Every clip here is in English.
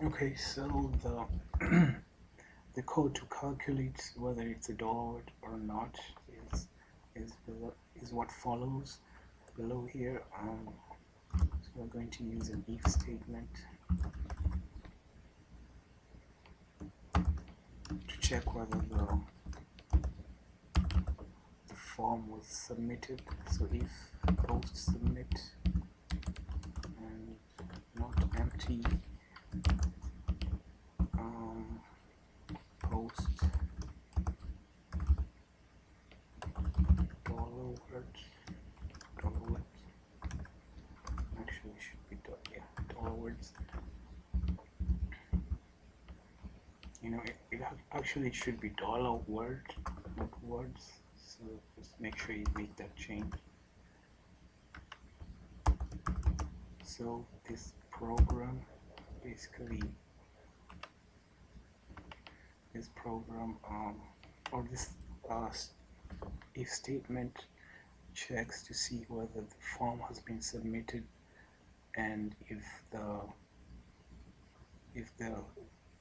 Okay, so the code to calculate whether it's a dollar or not is is what follows below here. So we're going to use an if statement to check whether the form was submitted. So if post submit and not empty, post dollar word, actually should be dollar words. You know, it actually should be dollar word, not words. So just make sure you make that change. So this program basically, or this if statement checks to see whether the form has been submitted, and if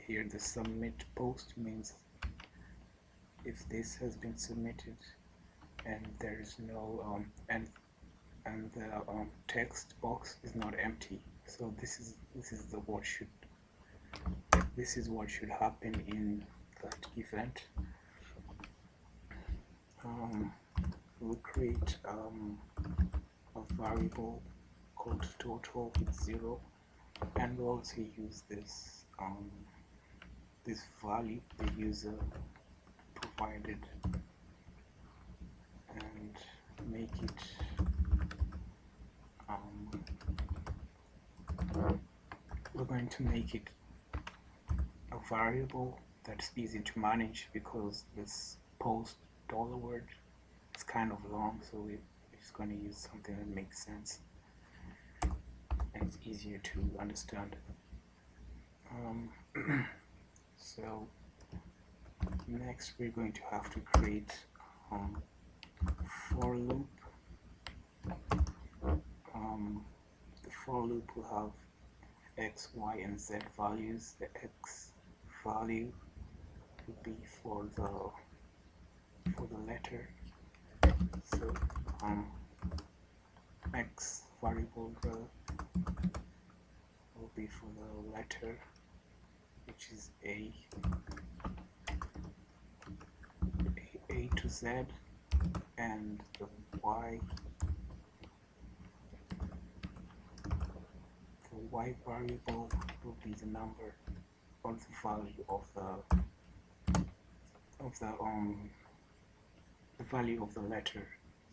here the submit post means if this has been submitted and there is no and the text box is not empty. So this is what should happen in that event. We'll create a variable called total with 0, and we'll also use this this value the user provided and make it we're going to make it a variable that's easy to manage, because this post dollar word is kind of long, so we're just going to use something that makes sense and it's easier to understand. So next we're going to have to create for loop. The for loop will have x, y, and z values. The x value will be for the letter. So x variable will be for the letter, which is a to z, and the y variable will be the number or the value of the value of the letter.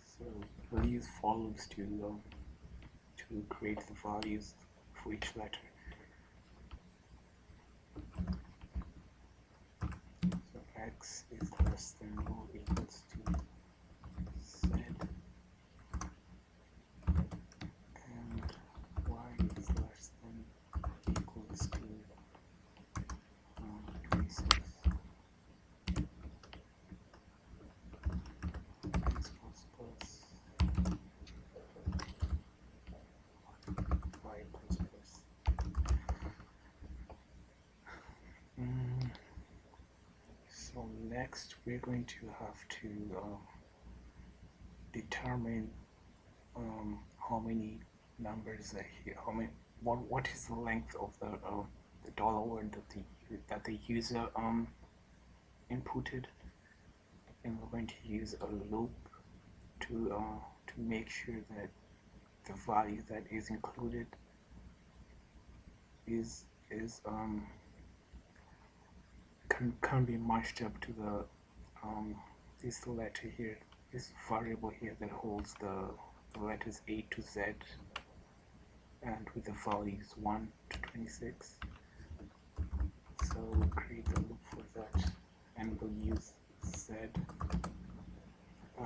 So we'll use for loops to create the values for each letter. So x is less than or equals to z, and y is less than equals to 26. X plus y plus. So next we're going to have to determine how many numbers are here. What is the length of the dollar word that the user inputted, and we're going to use a loop to make sure that the value that is included can be matched up to the this letter here, this variable here that holds the letters A to Z, and with the values 1 to 26. So we'll create a loop for that, and we'll use Z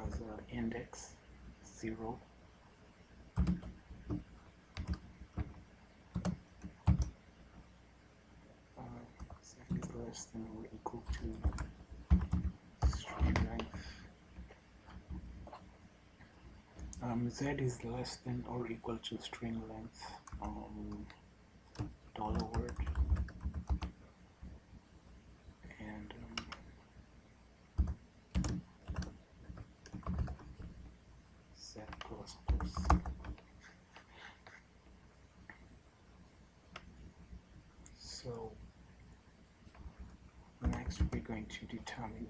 as an index 0. Z is less than or equal to string length. Z is less than or equal to string length dollar word. going to determine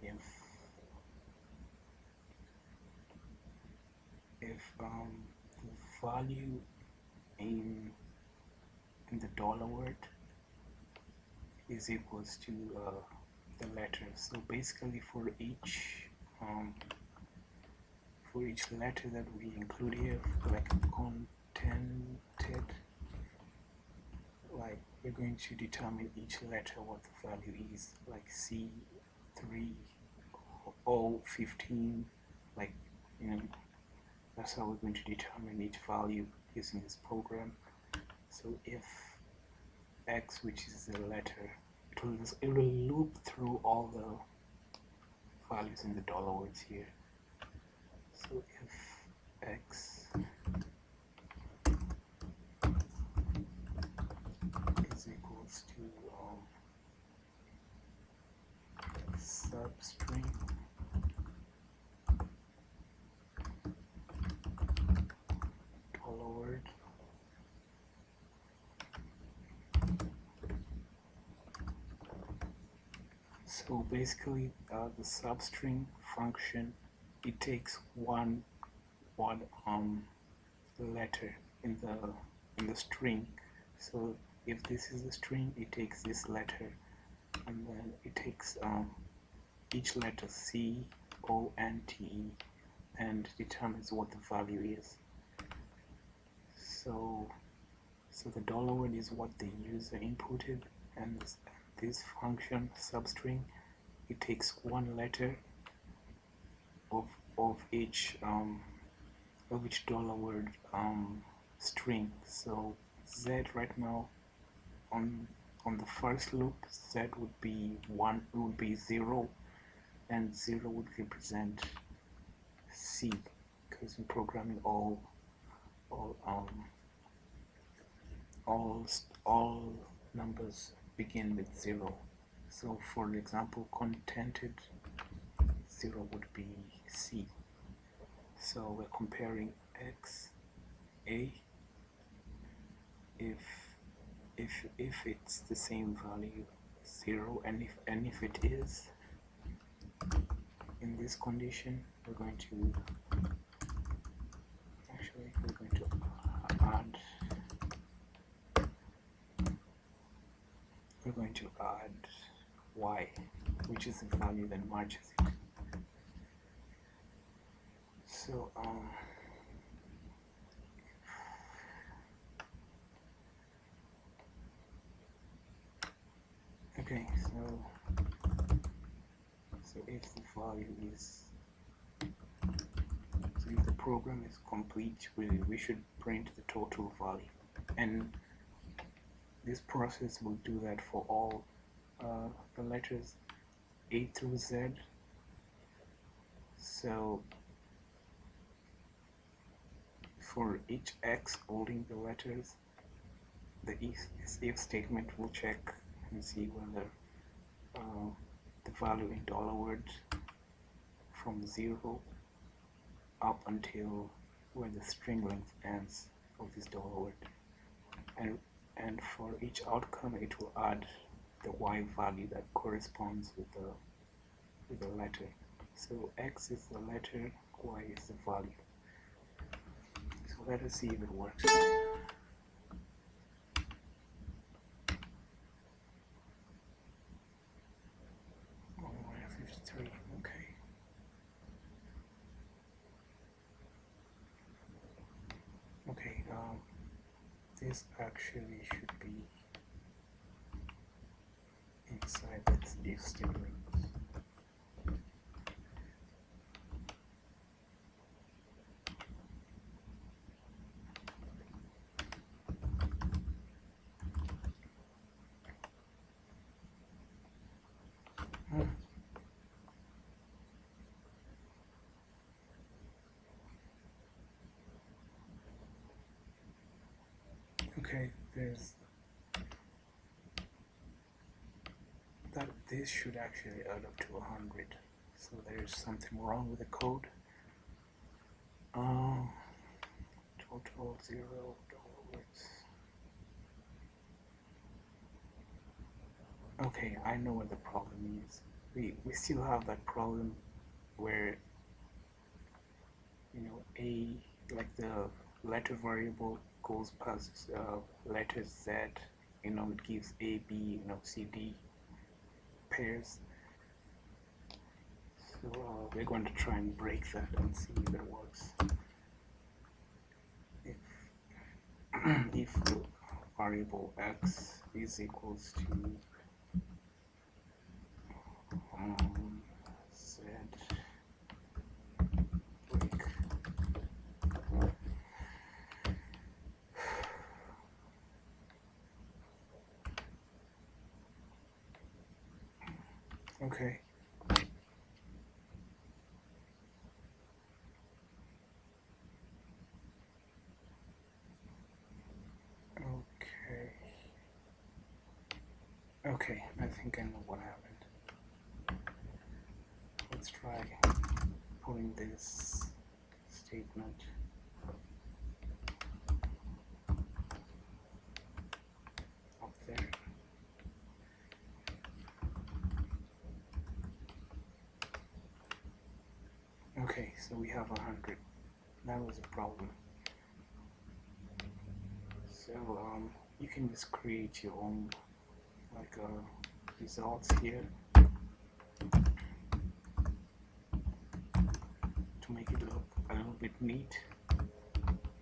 if the value in the dollar word is equals to the letter. So basically for each letter that we include here, like contented, like we're going to determine each letter what the value is, like C3 O 15, like, you know, that's how we're going to determine each value using this program. So if X, which is the letter, it will loop through all the values in the dollar words here. So if X is equals to substring dollar word so basically the substring function, it takes one letter in the string. So if this is the string, it takes this letter, and then it takes each letter C, O, and T, and determines what the value is. So the dollar word is what the user inputted, and this function substring, it takes one letter of each dollar word string. So Z right now on the first loop, Z would be 0, and 0 would represent C, because in programming all numbers begin with 0. So for example, contented 0 would be C. So we're comparing X, A, if it's the same value 0, and if it is, in this condition we're going to add Y, which is the value that matches it. So okay, so if the value is, so if the program is complete, we should print the total value, and this process will do that for all the letters A through Z. So for each X holding the letters, the if statement will check and see whether the value in dollar words from 0 up until where the string length ends of this dollar word, and for each outcome it will add the Y value that corresponds with the letter. So X is the letter, Y is the value. So let us see if it works. 53, okay. Okay, this actually should be inside this if statement. Okay, this should actually add up to 100. So there's something wrong with the code. Total 0 dollars. Okay, I know what the problem is. we still have that problem where a like the letter variable goes past letter Z, it gives A, B, C, D pairs. So we're going to try and break that and see if it works. If if the variable x is equals to Z break. Okay. Okay, I think I know what happened. Let's try putting this statement up there. Okay, so we have 100. That was a problem. So you can just create your own results here to make it look a little bit neat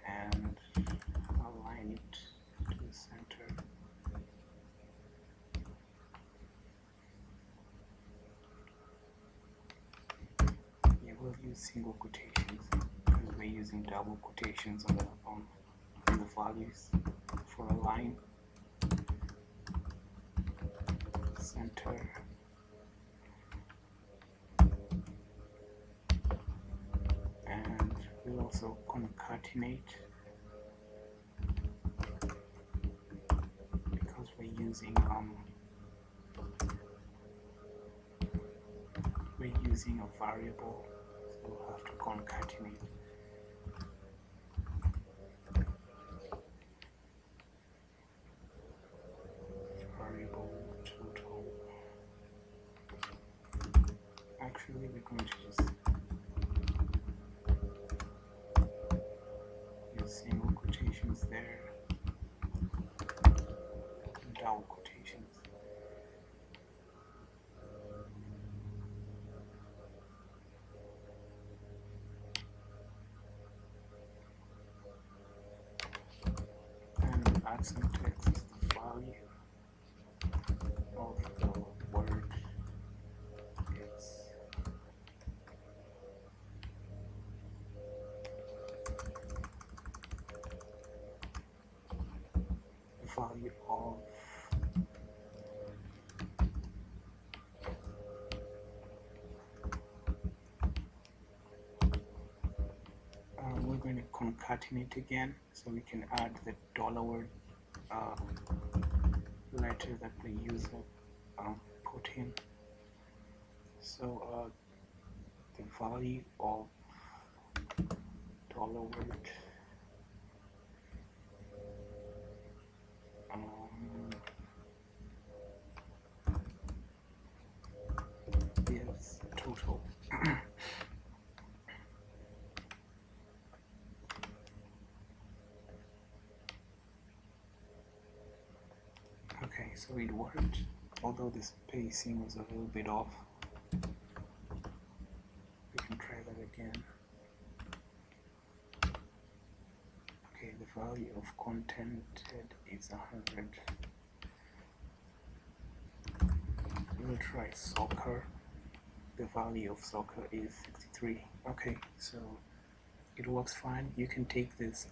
and align it to the center. Yeah, we'll use single quotations because we're using double quotations on the values for align, center, and we'll also concatenate because we're using a variable, so we'll have to concatenate. Variable total. Actually, we're going to just use single quotations there and double quotations. And add some text as the value of the word is. The value of we're going to concatenate again, so we can add the $word letter that the user put in. So the value of $word is total. Okay, so it worked, although the spacing was a little bit off. We can try that again. Okay, the value of contented is 100. We'll try soccer. The value of soccer is 63. Okay, so it works fine. You can take this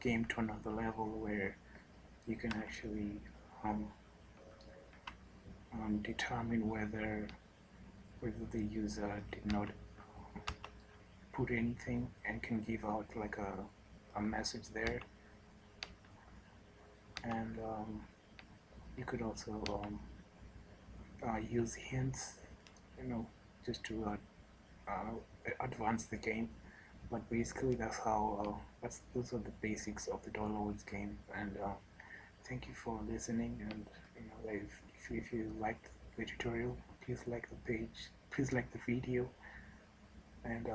game to another level where you can actually determine whether the user did not put anything and can give out like a message there. And you could also use hints, just to advance the game. But basically, that's how those are the basics of the downloads game. And thank you for listening. And if you liked the tutorial, please like the page, please like the video, and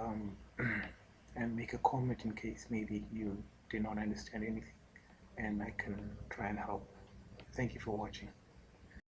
and make a comment in case maybe you did not understand anything, and I can try and help. Thank you for watching.